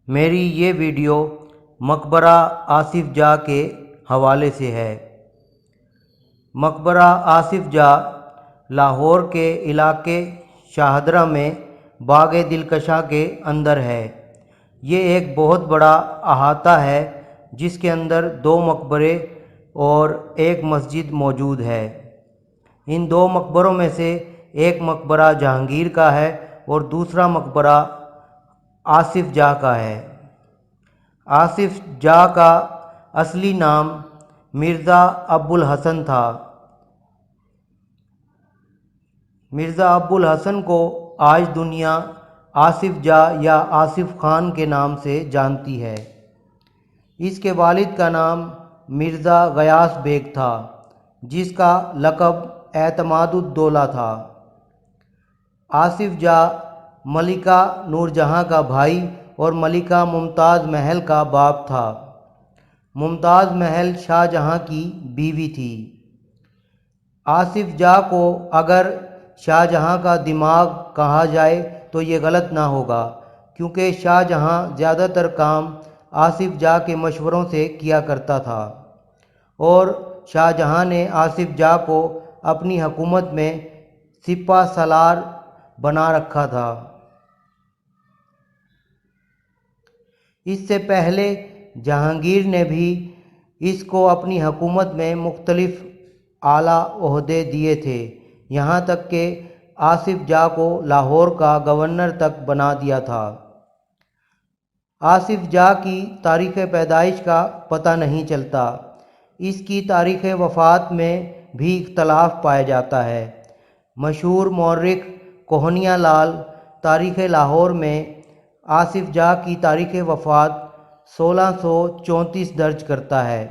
میری یہ ویڈیو مقبرہ آصف جاہ کے حوالے سے ہے۔ مقبرہ آصف جاہ لاہور کے علاقے شاہدرہ میں باغ دلکشاں کے اندر ہے۔ یہ ایک بہت بڑا احاطہ ہے جس کے اندر 2 مقبرے اور ایک مسجد موجود ہے۔ ان 2 مقبروں میں سے ایک مقبرہ جہانگیر کا ہے اور دوسرا مقبرہ آصف جاہ کا ہے۔ آصف جاہ کا اصلی نام مرزا ابوالحسن تھا۔ مرزا ابوالحسن کو آج دنیا آصف جاہ یا آصف خان کے نام سے جانتی ہے۔ اس کے والد کا نام مرزا غیاث بیگ تھا جس کا لقب اعتماد الدولہ تھا۔ آصف جاہ ملکہ نور جہاں کا بھائی اور ملکہ ممتاز محل کا باپ تھا۔ ممتاز محل شاہ جہاں کی بیوی تھی۔ آصف جاہ کو اگر شاہ جہاں کا دماغ کہا جائے تو یہ غلط نہ ہوگا، کیونکہ شاہ جہاں زیادہ تر کام آصف جاہ کے مشوروں سے کیا کرتا تھا اور شاہ جہاں نے آصف جاہ کو اپنی حکومت میں سپہ سالار بنا رکھا تھا۔ اس سے پہلے جہانگیر نے بھی اس کو اپنی حکومت میں مختلف اعلیٰ عہدے دیے تھے، یہاں تک کہ آصف جاہ کو لاہور کا گورنر تک بنا دیا تھا۔ آصف جاہ کی تاریخ پیدائش کا پتہ نہیں چلتا۔ اس کی تاریخ وفات میں بھی اختلاف پایا جاتا ہے۔ مشہور مورخ کوہنیا لال تاریخ لاہور میں آصف جاہ کی تاریخ وفات 1634 درج کرتا ہے،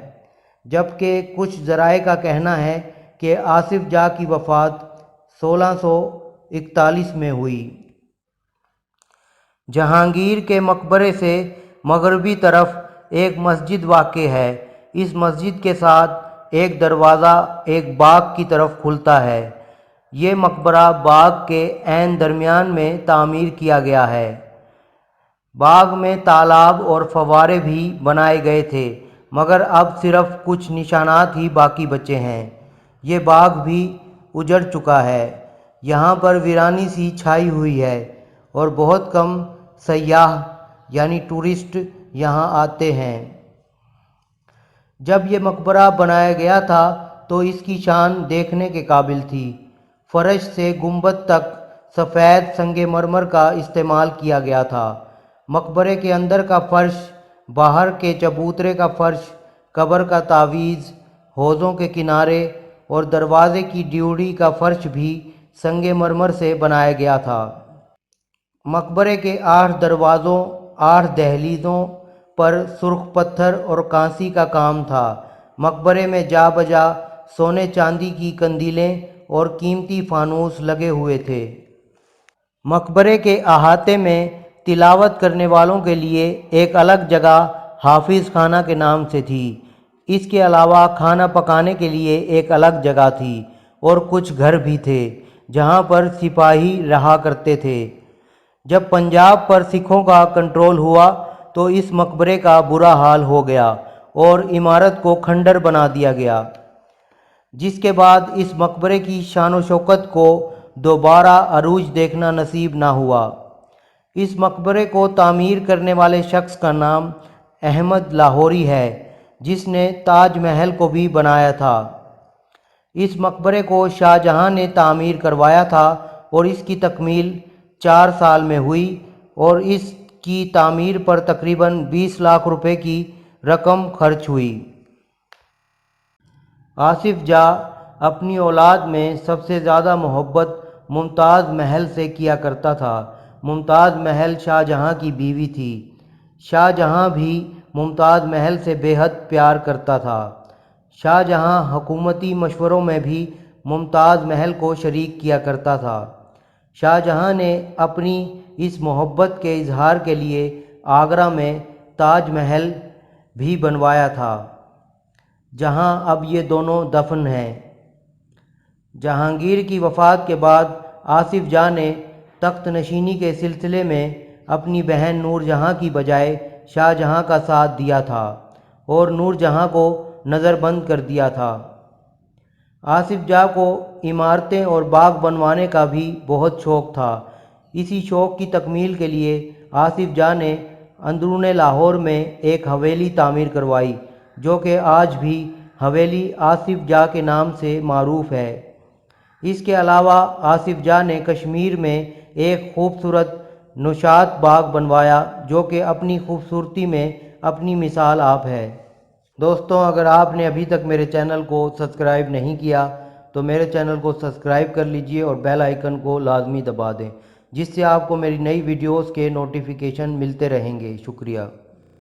جبکہ کچھ ذرائع کا کہنا ہے کہ آصف جاہ کی وفات 1641 میں ہوئی۔ جہانگیر کے مقبرے سے مغربی طرف ایک مسجد واقع ہے۔ اس مسجد کے ساتھ ایک دروازہ ایک باغ کی طرف کھلتا ہے۔ یہ مقبرہ باغ کے عین درمیان میں تعمیر کیا گیا ہے۔ باغ میں تالاب اور فوارے بھی بنائے گئے تھے، مگر اب صرف کچھ نشانات ہی باقی بچے ہیں۔ یہ باغ بھی اجڑ چکا ہے۔ یہاں پر ویرانی سی چھائی ہوئی ہے اور بہت کم سیاح یعنی ٹورسٹ یہاں آتے ہیں۔ جب یہ مقبرہ بنایا گیا تھا تو اس کی شان دیکھنے کے قابل تھی۔ فرش سے گنبد تک سفید سنگ مرمر کا استعمال کیا گیا تھا۔ مقبرے کے اندر کا فرش، باہر کے چبوترے کا فرش، قبر کا تعویذ، حوضوں کے کنارے اور دروازے کی ڈیوڑی کا فرش بھی سنگ مرمر سے بنایا گیا تھا۔ مقبرے کے 8 دروازوں، 8 دہلیزوں پر سرخ پتھر اور کانسی کا کام تھا۔ مقبرے میں جا بجا سونے چاندی کی قندیلیں اور قیمتی فانوس لگے ہوئے تھے۔ مقبرے کے احاطے میں تلاوت کرنے والوں کے لیے ایک الگ جگہ حافظ خانہ کے نام سے تھی۔ اس کے علاوہ کھانا پکانے کے لیے ایک الگ جگہ تھی اور کچھ گھر بھی تھے جہاں پر سپاہی رہا کرتے تھے۔ جب پنجاب پر سکھوں کا کنٹرول ہوا تو اس مقبرے کا برا حال ہو گیا اور عمارت کو کھنڈر بنا دیا گیا، جس کے بعد اس مقبرے کی شان و شوکت کو دوبارہ عروج دیکھنا نصیب نہ ہوا۔ اس مقبرے کو تعمیر کرنے والے شخص کا نام احمد لاہوری ہے، جس نے تاج محل کو بھی بنایا تھا۔ اس مقبرے کو شاہ جہاں نے تعمیر کروایا تھا اور اس کی تکمیل 4 سال میں ہوئی اور اس کی تعمیر پر تقریباً 20 لاکھ روپے کی رقم خرچ ہوئی۔ آصف جاہ اپنی اولاد میں سب سے زیادہ محبت ممتاز محل سے کیا کرتا تھا۔ ممتاز محل شاہ جہاں کی بیوی تھی۔ شاہ جہاں بھی ممتاز محل سے بے حد پیار کرتا تھا۔ شاہ جہاں حکومتی مشوروں میں بھی ممتاز محل کو شریک کیا کرتا تھا۔ شاہ جہاں نے اپنی اس محبت کے اظہار کے لیے آگرہ میں تاج محل بھی بنوایا تھا، جہاں اب یہ دونوں دفن ہیں۔ جہانگیر کی وفات کے بعد آصف جاہ نے تخت نشینی کے سلسلے میں اپنی بہن نور جہاں کی بجائے شاہ جہاں کا ساتھ دیا تھا اور نور جہاں کو نظر بند کر دیا تھا۔ آصف جاہ کو عمارتیں اور باغ بنوانے کا بھی بہت شوق تھا۔ اسی شوق کی تکمیل کے لیے آصف جاہ نے اندرون لاہور میں ایک حویلی تعمیر کروائی، جو کہ آج بھی حویلی آصف جاہ کے نام سے معروف ہے۔ اس کے علاوہ آصف جاہ نے کشمیر میں ایک خوبصورت نوشاد باغ بنوایا، جو کہ اپنی خوبصورتی میں اپنی مثال آپ ہے۔ دوستوں، اگر آپ نے ابھی تک میرے چینل کو سبسکرائب نہیں کیا تو میرے چینل کو سبسکرائب کر لیجئے اور بیل آئیکن کو لازمی دبا دیں، جس سے آپ کو میری نئی ویڈیوز کے نوٹیفیکیشن ملتے رہیں گے۔ شکریہ۔